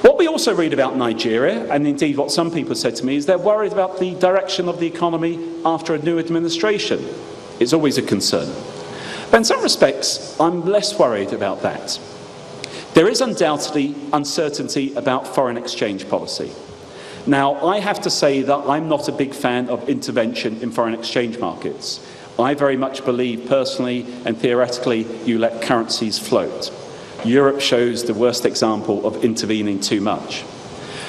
What we also read about Nigeria, and indeed what some people said to me, is they're worried about the direction of the economy after a new administration. It's always a concern. But in some respects, I'm less worried about that. There is undoubtedly uncertainty about foreign exchange policy. Now, I have to say that I'm not a big fan of intervention in foreign exchange markets. I very much believe, personally and theoretically, you let currencies float. Europe shows the worst example of intervening too much.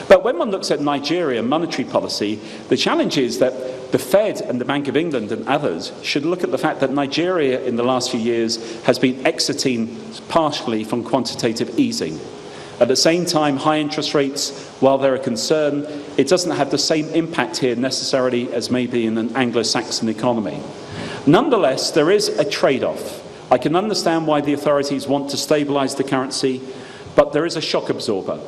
But when one looks at Nigeria monetary policy, the challenge is that the Fed and the Bank of England and others should look at the fact that Nigeria in the last few years has been exiting partially from quantitative easing. At the same time, high interest rates, while they're a concern, it doesn't have the same impact here necessarily as maybe in an Anglo-Saxon economy. Nonetheless, there is a trade-off. I can understand why the authorities want to stabilise the currency, but there is a shock absorber.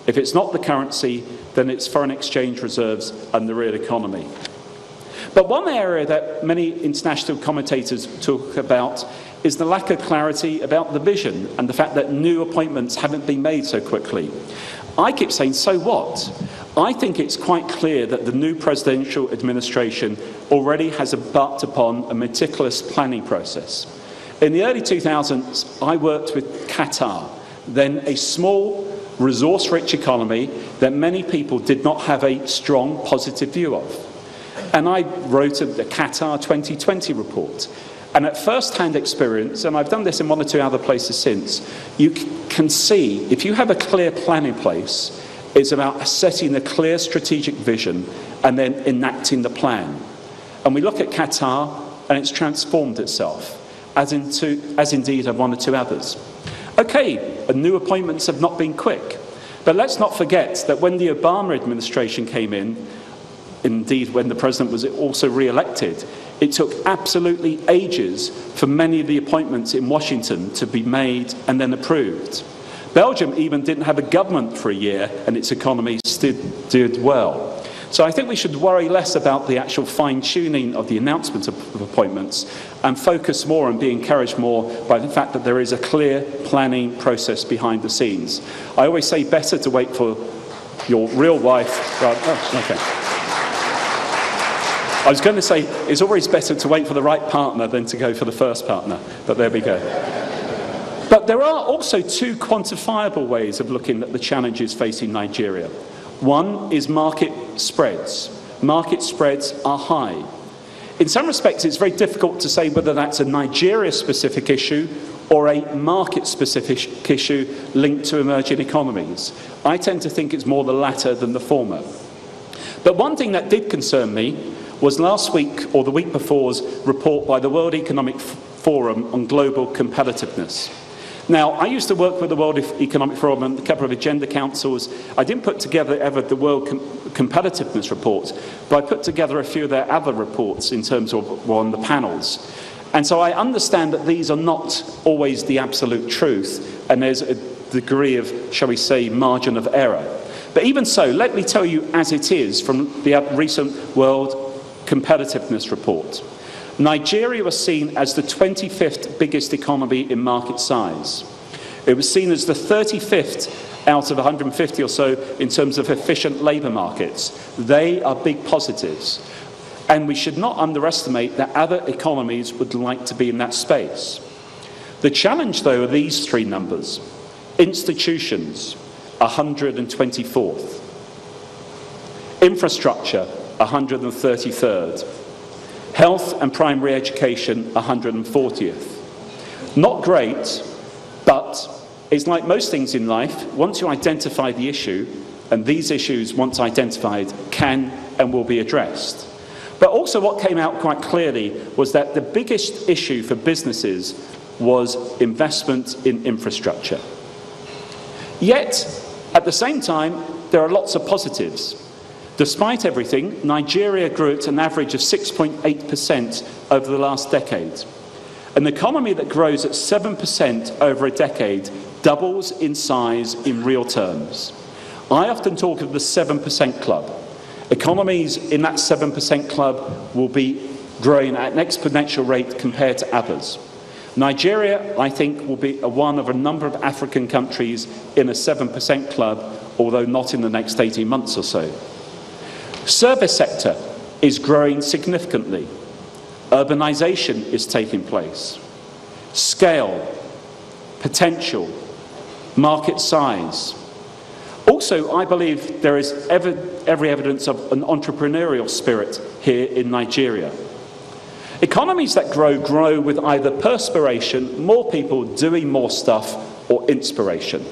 If it's not the currency, then it's foreign exchange reserves and the real economy. But one area that many international commentators talk about is the lack of clarity about the vision and the fact that new appointments haven't been made so quickly. I keep saying, so what? I think it's quite clear that the new presidential administration already has embarked upon a meticulous planning process. In the early 2000s, I worked with Qatar, then a small, resource-rich economy that many people did not have a strong, positive view of. And I wrote the Qatar 2020 report. And at first-hand experience, and I've done this in one or two other places since, you can see, if you have a clear plan in place, it's about setting a clear strategic vision and then enacting the plan. And we look at Qatar, and it's transformed itself, as indeed have one or two others. Okay, new appointments have not been quick, but let's not forget that when the Obama administration came in, indeed when the president was also re-elected, it took absolutely ages for many of the appointments in Washington to be made and then approved. Belgium even didn't have a government for a year, and its economy still did well. So I think we should worry less about the actual fine-tuning of the announcement of appointments and focus more and be encouraged more by the fact that there is a clear planning process behind the scenes. I always say better to wait for your real wife rather... Oh, okay. I was going to say it's always better to wait for the right partner than to go for the first partner, but there we go. But there are also two quantifiable ways of looking at the challenges facing Nigeria. One is market spreads. Market spreads are high. In some respects, it's very difficult to say whether that's a Nigeria-specific issue or a market-specific issue linked to emerging economies. I tend to think it's more the latter than the former. But one thing that did concern me was last week, or the week before's, report by the World Economic Forum on global competitiveness. Now, I used to work with the World Economic Forum and a couple of agenda councils. I didn't put together ever the World Competitiveness Report, but I put together a few of their other reports in terms of on the panels. And so I understand that these are not always the absolute truth, and there's a degree of, shall we say, margin of error. But even so, let me tell you as it is from the recent World Competitiveness Report. Nigeria was seen as the 25th biggest economy in market size. It was seen as the 35th out of 150 or so in terms of efficient labour markets. They are big positives. And we should not underestimate that other economies would like to be in that space. The challenge, though, are these three numbers. Institutions, 124th. Infrastructure, 133rd. Health and primary education, 140th. Not great, but it's like most things in life, once you identify the issue, and these issues, once identified, can and will be addressed. But also what came out quite clearly was that the biggest issue for businesses was investment in infrastructure. Yet, at the same time, there are lots of positives. Despite everything, Nigeria grew at an average of 6.8% over the last decade. An economy that grows at 7% over a decade doubles in size in real terms. I often talk of the 7% club. Economies in that 7% club will be growing at an exponential rate compared to others. Nigeria, I think, will be one of a number of African countries in a 7% club, although not in the next 18 months or so. Service sector is growing significantly. Urbanisation is taking place. Scale, potential, market size. Also, I believe there is every evidence of an entrepreneurial spirit here in Nigeria. Economies that grow with either perspiration, more people doing more stuff, or inspiration.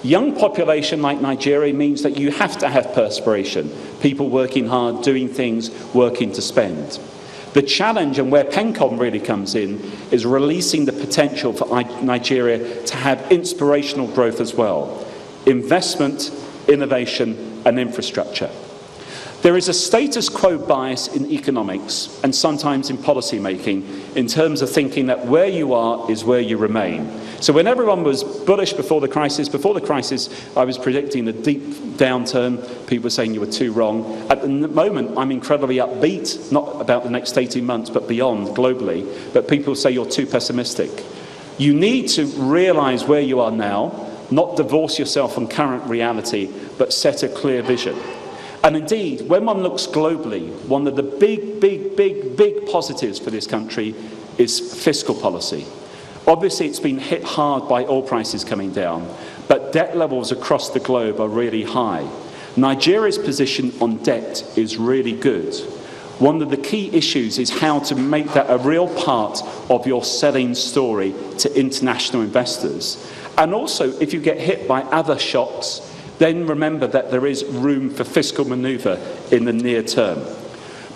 Young population like Nigeria means that you have to have perspiration, people working hard, doing things, working to spend. The challenge, and where PENCOM really comes in, is releasing the potential for Nigeria to have inspirational growth as well. Investment, innovation, and infrastructure. There is a status quo bias in economics and sometimes in policy making in terms of thinking that where you are is where you remain. So when everyone was bullish before the crisis I was predicting a deep downturn. People were saying you were too wrong. At the moment, I'm incredibly upbeat, not about the next 18 months, but beyond globally. But people say you're too pessimistic. You need to realise where you are now, not divorce yourself from current reality, but set a clear vision. And indeed, when one looks globally, one of the big positives for this country is fiscal policy. Obviously, it's been hit hard by oil prices coming down, but debt levels across the globe are really high. Nigeria's position on debt is really good. One of the key issues is how to make that a real part of your selling story to international investors. And also, if you get hit by other shocks, then remember that there is room for fiscal manoeuvre in the near term.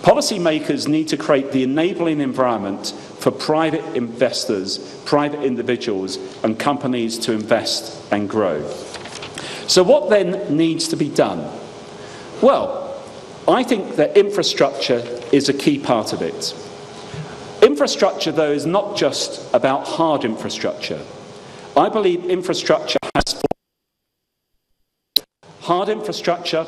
Policymakers need to create the enabling environment for private investors, private individuals, and companies to invest and grow. So what then needs to be done? Well, I think that infrastructure is a key part of it. Infrastructure, though, is not just about hard infrastructure. I believe infrastructure has hard infrastructure,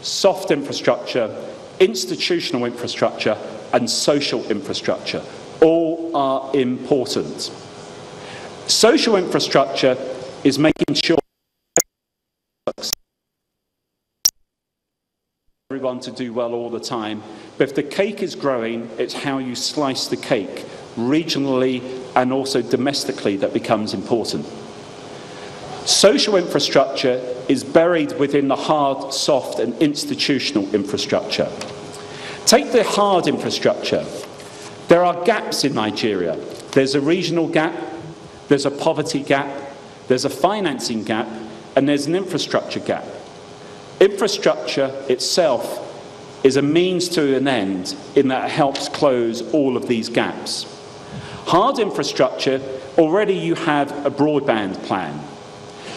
soft infrastructure, institutional infrastructure, and social infrastructure. All are important. Social infrastructure is making sure everyone to do well all the time. But if the cake is growing, it's how you slice the cake, regionally and also domestically, that becomes important. Social infrastructure is buried within the hard, soft, and institutional infrastructure. Take the hard infrastructure. There are gaps in Nigeria. There's a regional gap, there's a poverty gap, there's a financing gap, and there's an infrastructure gap. Infrastructure itself is a means to an end in that it helps close all of these gaps. Hard infrastructure, already you have a broadband plan.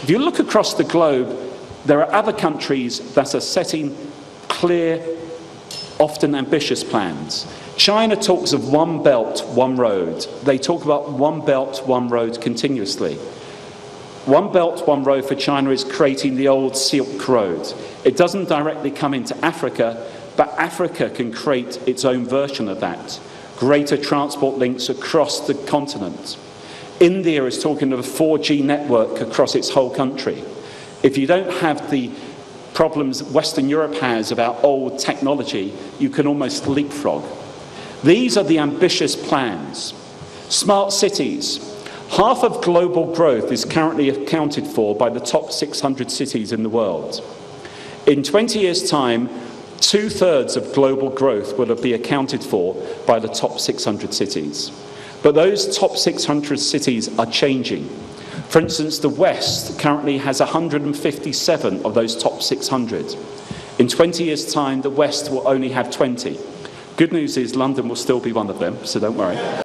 If you look across the globe, there are other countries that are setting clear, often ambitious plans. China talks of one belt, one road. They talk about one belt, one road continuously. One belt, one road for China is creating the old Silk Road. It doesn't directly come into Africa, but Africa can create its own version of that. Greater transport links across the continent. India is talking of a 4G network across its whole country. If you don't have the problems Western Europe has about old technology, you can almost leapfrog. These are the ambitious plans. Smart cities. Half of global growth is currently accounted for by the top 600 cities in the world. In 20 years' time, 2/3 of global growth will be accounted for by the top 600 cities. But those top 600 cities are changing. For instance, the West currently has 157 of those top 600. In 20 years' time, the West will only have 20. Good news is London will still be one of them, so don't worry.